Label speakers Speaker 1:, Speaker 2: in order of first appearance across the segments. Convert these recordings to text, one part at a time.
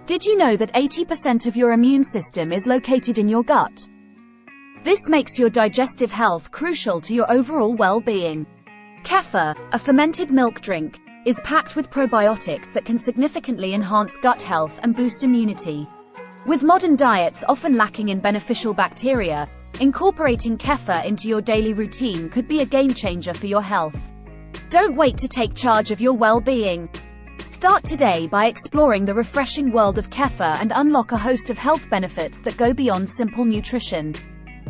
Speaker 1: Did you know that 80% of your immune system is located in your gut? This makes your digestive health crucial to your overall well-being. Kefir, a fermented milk drink, is packed with probiotics that can significantly enhance gut health and boost immunity. With modern diets often lacking in beneficial bacteria, incorporating kefir into your daily routine could be a game changer for your health. Don't wait to take charge of your well-being. Start today by exploring the refreshing world of kefir and unlock a host of health benefits that go beyond simple nutrition.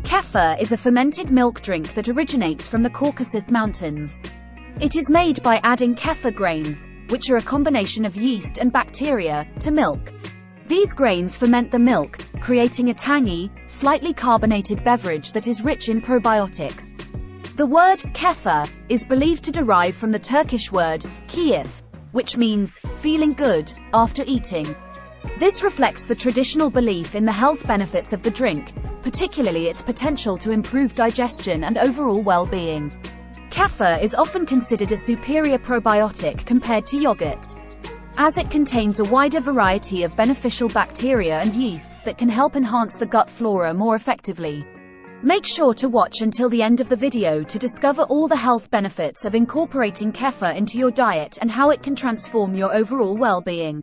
Speaker 1: Kefir is a fermented milk drink that originates from the Caucasus Mountains. It is made by adding kefir grains, which are a combination of yeast and bacteria, to milk. These grains ferment the milk, creating a tangy, slightly carbonated beverage that is rich in probiotics. The word kefir is believed to derive from the Turkish word keyif, which means feeling good after eating. This reflects the traditional belief in the health benefits of the drink, particularly its potential to improve digestion and overall well-being. Kefir is often considered a superior probiotic compared to yogurt, as it contains a wider variety of beneficial bacteria and yeasts that can help enhance the gut flora more effectively. Make sure to watch until the end of the video to discover all the health benefits of incorporating kefir into your diet and how it can transform your overall well-being.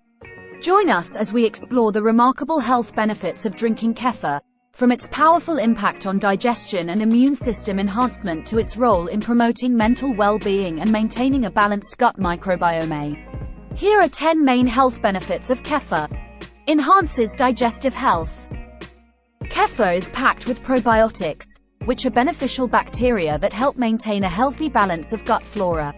Speaker 1: Join us as we explore the remarkable health benefits of drinking kefir, from its powerful impact on digestion and immune system enhancement to its role in promoting mental well-being and maintaining a balanced gut microbiome. Here are 10 main health benefits of kefir. Enhances digestive health. Kefir is packed with probiotics, which are beneficial bacteria that help maintain a healthy balance of gut flora.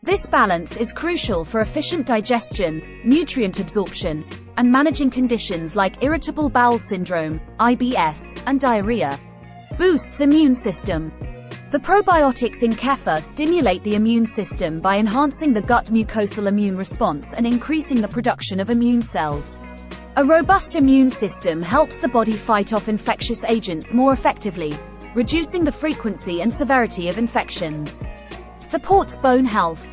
Speaker 1: This balance is crucial for efficient digestion, nutrient absorption, and managing conditions like irritable bowel syndrome, IBS, and diarrhea. Boosts immune system. The probiotics in kefir stimulate the immune system by enhancing the gut mucosal immune response and increasing the production of immune cells. A robust immune system helps the body fight off infectious agents more effectively, reducing the frequency and severity of infections. Supports bone health.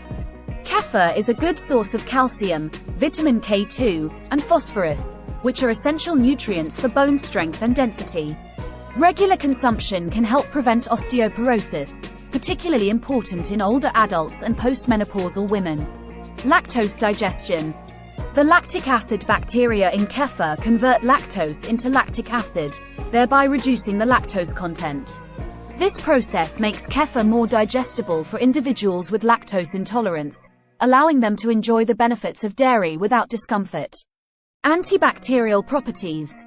Speaker 1: Kefir is a good source of calcium, vitamin K2, and phosphorus, which are essential nutrients for bone strength and density. Regular consumption can help prevent osteoporosis, particularly important in older adults and postmenopausal women. Lactose digestion. The lactic acid bacteria in kefir convert lactose into lactic acid, thereby reducing the lactose content. This process makes kefir more digestible for individuals with lactose intolerance, allowing them to enjoy the benefits of dairy without discomfort. Antibacterial properties.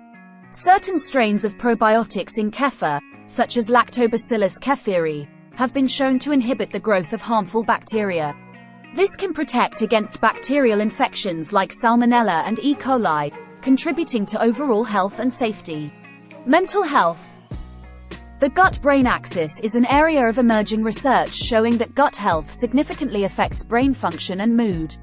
Speaker 1: Certain strains of probiotics in kefir, such as Lactobacillus kefiri, have been shown to inhibit the growth of harmful bacteria. This can protect against bacterial infections like Salmonella and E. coli, contributing to overall health and safety. Mental health. The gut-brain axis is an area of emerging research showing that gut health significantly affects brain function and mood.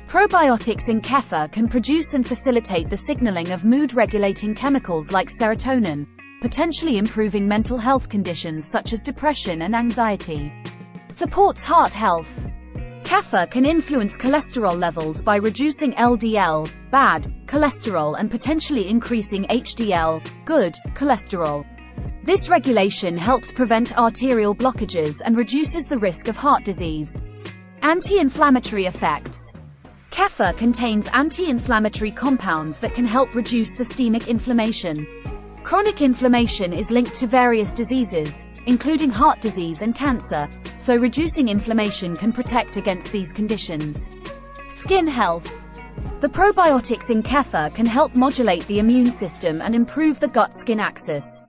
Speaker 1: Probiotics in kefir can produce and facilitate the signaling of mood-regulating chemicals like serotonin, potentially improving mental health conditions such as depression and anxiety. Supports heart health. Kefir can influence cholesterol levels by reducing LDL, bad cholesterol, and potentially increasing HDL, good cholesterol. This regulation helps prevent arterial blockages and reduces the risk of heart disease. Anti-inflammatory effects. Kefir contains anti-inflammatory compounds that can help reduce systemic inflammation. Chronic inflammation is linked to various diseases, including heart disease and cancer, so reducing inflammation can protect against these conditions. Skin health. The probiotics in kefir can help modulate the immune system and improve the gut-skin axis.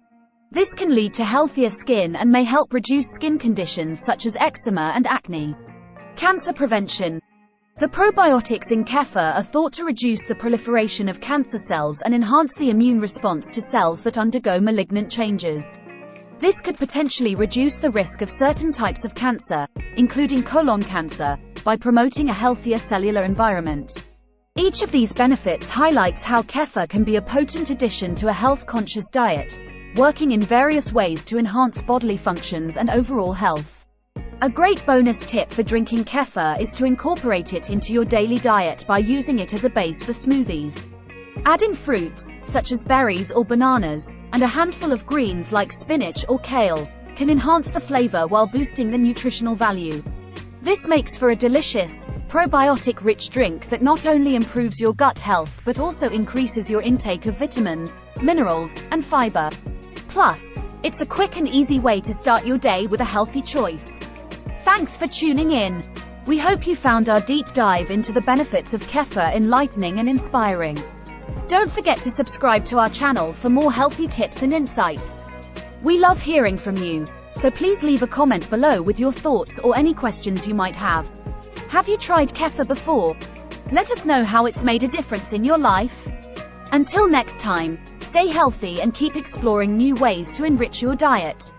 Speaker 1: This can lead to healthier skin and may help reduce skin conditions such as eczema and acne. Cancer prevention. The probiotics in kefir are thought to reduce the proliferation of cancer cells and enhance the immune response to cells that undergo malignant changes. This could potentially reduce the risk of certain types of cancer, including colon cancer, by promoting a healthier cellular environment. Each of these benefits highlights how kefir can be a potent addition to a health-conscious diet, working in various ways to enhance bodily functions and overall health. A great bonus tip for drinking kefir is to incorporate it into your daily diet by using it as a base for smoothies. Add in fruits, such as berries or bananas, and a handful of greens like spinach or kale, can enhance the flavor while boosting the nutritional value. This makes for a delicious, probiotic-rich drink that not only improves your gut health but also increases your intake of vitamins, minerals, and fiber. Plus, it's a quick and easy way to start your day with a healthy choice. Thanks for tuning in. We hope you found our deep dive into the benefits of kefir enlightening and inspiring. Don't forget to subscribe to our channel for more healthy tips and insights. We love hearing from you, so please leave a comment below with your thoughts or any questions you might have. Have you tried kefir before? Let us know how it's made a difference in your life. Until next time, stay healthy and keep exploring new ways to enrich your diet.